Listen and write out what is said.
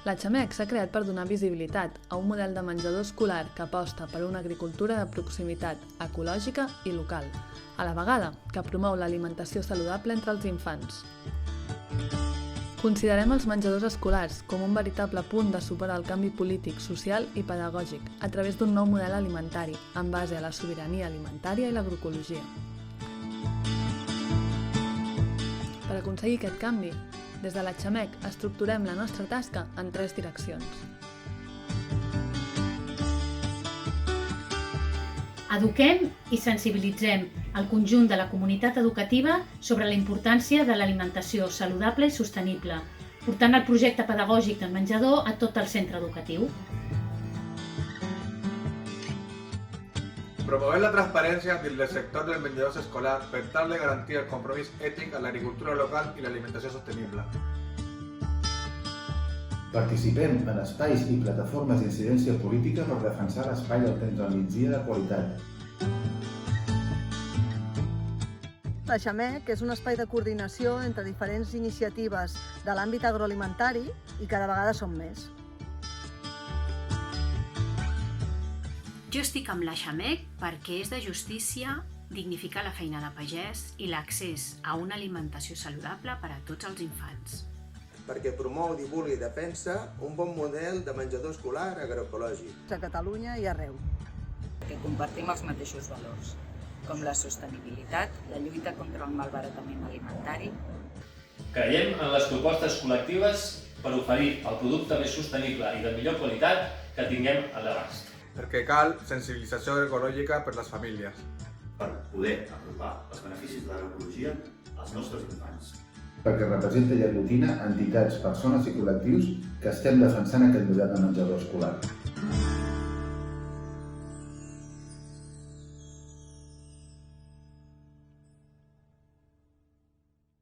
La Xamec s'ha creat per donar visibilitat a un model de menjador escolar que aposta per una agricultura de proximitat, ecològica i local, a la vegada que promou l'alimentació saludable entre els infants. Considerem els menjadors escolars com un veritable punt de suport al canvi polític, social i pedagògic a través d'un nou model alimentari en base a la sobirania alimentària i l'agroecologia. Per aconseguir aquest canvi, des de la Xamec estructurem la nostra tasca en 3 direccions. Eduquem i sensibilitzem el conjunt de la comunitat educativa sobre la importància de l'alimentació saludable i sostenible, portant el projecte pedagògic del menjador a tot el centre educatiu. Promover la transparència dins del sector dels menjadors escolars per tal de garantir el compromís ètic amb l'agricultura local i l'alimentació sostenible. Participem en espais i plataformes d'incidència política per defensar l'espai del temps al migdia de qualitat. La Xamec és un espai de coordinació entre diferents iniciatives de l'àmbit agroalimentari i cada vegada som més. Jo estic amb la Xamec perquè és de justícia dignificar la feina de pagès i l'accés a una alimentació saludable per a tots els infants. Perquè promou, divulga i defensa un bon model de menjador escolar agroecològic. A Catalunya i arreu. Perquè compartim els mateixos valors, com la sostenibilitat, la lluita contra el malbaratament alimentari. Creiem en les propostes col·lectives per oferir el producte més sostenible i de millor qualitat que tinguem a l'abast. Perquè cal sensibilització agroecològica per les famílies. Per poder apropar els beneficis de l'agroecologia als nostres infants. Perquè representa i aglutina entitats, persones i col·lectius que estem defensant aquest model de menjador escolar.